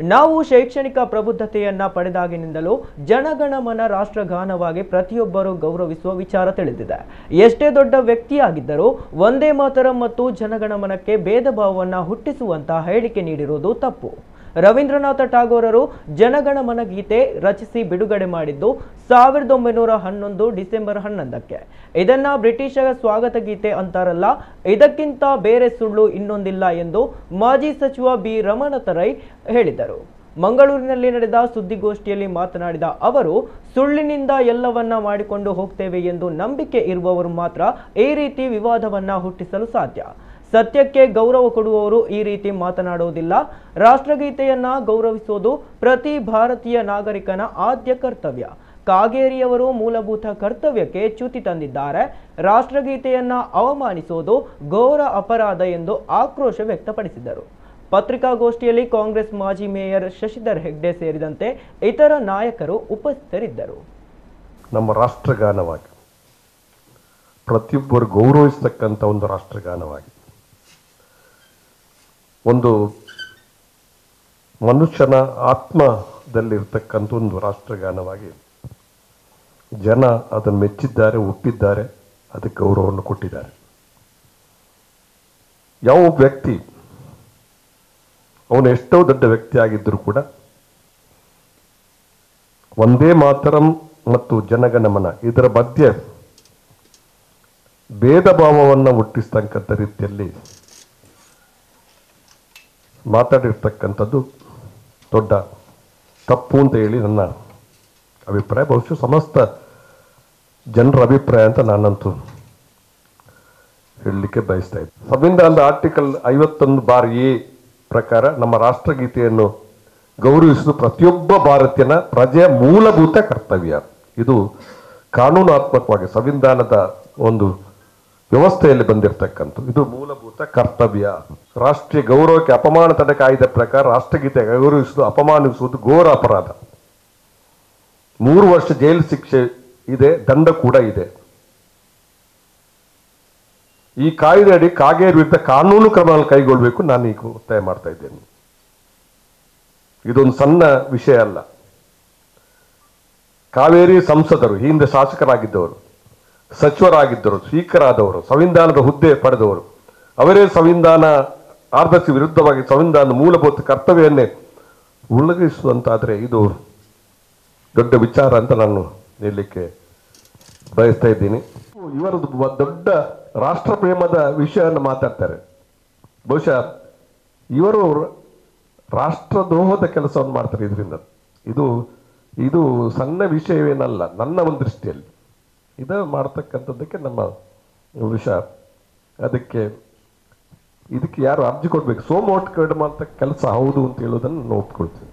ನಾವು ಶೈಕ್ಷಣಿಕ ಪ್ರಬುದ್ಧತೆಯನ್ನ ಪಡೆದಾಗಿನಿಂದಲೂ ಜನಗಣಮನ ರಾಷ್ಟ್ರಗಾನವಾಗಿ ಪ್ರತಿಯೊಬ್ಬರೂ ಗೌರವಿಸುವ ವಿಚಾರ ತಿಳಿದಿದೆ. ಎಷ್ಟೇ ದೊಡ್ಡ ವ್ಯಕ್ತಿಯಾಗಿದ್ದರೂ ವಂದೇ ಮಾತರಂ ಮತ್ತು ಜನಗಣಮನಕ್ಕೆ ಭೇದ ಭಾವವನ್ನ ಹುಟ್ಟಿಸುವಂತಹ ಹೇಳಿಕೆ ನೀಡಿರುವುದು ತಪ್ಪು. ರವೀಂದ್ರನಾಥ ಠಾಗೋರರು ಜನಗಣಮನ ಗೀತೆ ರಚಿಸಿ ಬಿಡುಗಡೆ ಮಾಡಿದ್ದು 1911 ಡಿಸೆಂಬರ್ 11ಕ್ಕೆ. ಇದನ್ನ ಬ್ರಿಟಿಷರ ಸ್ವಾಗತ ಗೀತೆ ಅಂತಾರಲ್ಲ, ಇದಕ್ಕಿಂತ ಬೇರೆ ಸುಳ್ಳು ಇನ್ನೊಂದಿಲ್ಲ ಎಂದು ಮಾಜಿ ಸಚಿವ ಬಿ ರಮಣತರೈ ಹೇಳಿದರು. ಮಂಗಳೂರಿನಲ್ಲಿ ನಡೆದ ಸುದ್ದಿಗೋಷ್ಠಿಯಲ್ಲಿ ಮಾತನಾಡಿದ ಅವರು, ಸುಳ್ಳಿನಿಂದ ಎಲ್ಲವನ್ನ ಮಾಡಿಕೊಂಡು ಹೋಗ್ತೇವೆ ಎಂದು ನಂಬಿಕೆ ಇರುವವರು ಮಾತ್ರ ಈ ರೀತಿ ವಿವಾದವನ್ನ ಹುಟ್ಟಿಸಲು ಸಾಧ್ಯ. ಸತ್ಯಕ್ಕೆ ಗೌರವ ಕೊಡುವವರು ಈ ರೀತಿ ಮಾತನಾಡುವುದಿಲ್ಲ. ರಾಷ್ಟ್ರಗೀತೆಯನ್ನ ಗೌರವಿಸುವುದು ಪ್ರತಿ ಭಾರತೀಯ ನಾಗರಿಕನ ಆದ್ಯ ಕರ್ತವ್ಯ. ಕಾಗೇರಿಯವರು ಮೂಲಭೂತ ಕರ್ತವ್ಯಕ್ಕೆ ಚ್ಯುತಿ ತಂದಿದ್ದಾರೆ. ರಾಷ್ಟ್ರಗೀತೆಯನ್ನ ಅವಮಾನಿಸುವುದು ಘೋರ ಅಪರಾಧ ಎಂದು ಆಕ್ರೋಶ ವ್ಯಕ್ತಪಡಿಸಿದರು. ಪತ್ರಿಕಾಗೋಷ್ಠಿಯಲ್ಲಿ ಕಾಂಗ್ರೆಸ್ ಮಾಜಿ ಮೇಯರ್ ಶಶಿಧರ್ ಹೆಗ್ಡೆ ಸೇರಿದಂತೆ ಇತರ ನಾಯಕರು ಉಪಸ್ಥಿತರಿದ್ದರು. ನಮ್ಮ ರಾಷ್ಟ್ರಗಾನವಾಗಿ ಪ್ರತಿಯೊಬ್ಬರು ಗೌರವಿಸತಕ್ಕಂಥ ಒಂದು ರಾಷ್ಟ್ರಗಾನವಾಗಿ, ಒಂದು ಮನುಷ್ಯನ ಆತ್ಮದಲ್ಲಿರ್ತಕ್ಕಂಥ ಒಂದು ರಾಷ್ಟ್ರಗಾನವಾಗಿ ಜನ ಅದನ್ನು ಮೆಚ್ಚಿದ್ದಾರೆ, ಒಪ್ಪಿದ್ದಾರೆ, ಅದಕ್ಕೆ ಗೌರವವನ್ನು ಕೊಟ್ಟಿದ್ದಾರೆ. ಯಾವ ವ್ಯಕ್ತಿ ಅವನು ಎಷ್ಟೋ ದೊಡ್ಡ ವ್ಯಕ್ತಿ ಆಗಿದ್ದರೂ ಕೂಡ ವಂದೇ ಮಾತರಂ ಮತ್ತು ಜನಗಣಮನ ಇದರ ಮಧ್ಯೆ ಭೇದ ಭಾವವನ್ನು ಹುಟ್ಟಿಸ್ತಕ್ಕಂಥ ರೀತಿಯಲ್ಲಿ ಮಾತಾಡಿರ್ತಕ್ಕಂಥದ್ದು ದೊಡ್ಡ ತಪ್ಪು ಅಂತ ಹೇಳಿ ನನ್ನ ಅಭಿಪ್ರಾಯ. ಬಹುಶಃ ಸಮಸ್ತ ಜನರ ಅಭಿಪ್ರಾಯ ಅಂತ ನಾನಂತೂ ಹೇಳಲಿಕ್ಕೆ ಬಯಸ್ತಾ ಇದ್ದೆ. ಸಂವಿಧಾನದ ಆರ್ಟಿಕಲ್ 51(a) ಪ್ರಕಾರ ನಮ್ಮ ರಾಷ್ಟ್ರಗೀತೆಯನ್ನು ಗೌರವಿಸುವುದು ಪ್ರತಿಯೊಬ್ಬ ಭಾರತೀಯನ ಪ್ರಜೆಯ ಮೂಲಭೂತ ಕರ್ತವ್ಯ. ಇದು ಕಾನೂನಾತ್ಮಕವಾಗಿ ಸಂವಿಧಾನದ ಒಂದು ವ್ಯವಸ್ಥೆಯಲ್ಲಿ ಬಂದಿರತಕ್ಕಂಥ ಇದು ಮೂಲಭೂತ ಕರ್ತವ್ಯ. ರಾಷ್ಟ್ರೀಯ ಗೌರವಕ್ಕೆ ಅಪಮಾನ ತಡೆ ಕಾಯ್ದೆ ಪ್ರಕಾರ ರಾಷ್ಟ್ರಗೀತೆ ಗೌರವಿಸುವುದು ಅಪಮಾನಿಸುವುದು ಘೋರ ಅಪರಾಧ. 3 ವರ್ಷ ಜೈಲು ಶಿಕ್ಷೆ ಇದೆ, ದಂಡ ಕೂಡ ಇದೆ. ಈ ಕಾಯ್ದೆ ಅಡಿ ಕಾಗೇರಿ ವಿರುದ್ಧ ಕಾನೂನು ಕ್ರಮ ಕೈಗೊಳ್ಳಬೇಕು ನಾನು ಈಗ ಒತ್ತಾಯ ಮಾಡ್ತಾ ಇದ್ದೇನೆ. ಇದೊಂದು ಸಣ್ಣ ವಿಷಯ ಅಲ್ಲ. ಕಾವೇರಿ ಸಂಸದರು, ಹಿಂದೆ ಶಾಸಕರಾಗಿದ್ದವರು, ಸಚಿವರಾಗಿದ್ದರು, ಸ್ಪೀಕರ್ ಆದವರು, ಸಂವಿಧಾನದ ಹುದ್ದೆ ಪಡೆದವರು, ಅವರೇ ಸಂವಿಧಾನ ಆದರ್ಶ ವಿರುದ್ಧವಾಗಿ ಸಂವಿಧಾನದ ಮೂಲಭೂತ ಕರ್ತವ್ಯವನ್ನೇ ಉಲ್ಲಂಘಿಸುವಂತಾದರೆ ಇದು ದೊಡ್ಡ ವಿಚಾರ ಅಂತ ನಾನು ಹೇಳಲಿಕ್ಕೆ ಬಯಸ್ತಾ ಇದ್ದೀನಿ. ಇವರದ್ದು ದೊಡ್ಡ ರಾಷ್ಟ್ರ ಪ್ರೇಮದ ವಿಷಯವನ್ನು ಮಾತಾಡ್ತಾರೆ. ಬಹುಶಃ ಇವರು ರಾಷ್ಟ್ರದ್ರೋಹದ ಕೆಲಸವನ್ನು ಮಾಡ್ತಾರೆ. ಇದರಿಂದ ಇದು ಸಣ್ಣ ವಿಷಯವೇನಲ್ಲ ನನ್ನ ಒಂದು ದೃಷ್ಟಿಯಲ್ಲಿ. ಇದು ಮಾಡ್ತಕ್ಕಂಥದ್ದಕ್ಕೆ ನಮ್ಮ ವಿಷಯ, ಇದಕ್ಕೆ ಯಾರು ಅರ್ಜಿ ಕೊಡ್ಬೇಕು, ಸೋಮೋಟ್ ಕಡಿಮೆ ಅಂತ ಕೆಲಸ ಹೌದು ಅಂತ ಹೇಳೋದನ್ನು ನಾನು ಒಪ್ಕೊಳ್ತೀನಿ.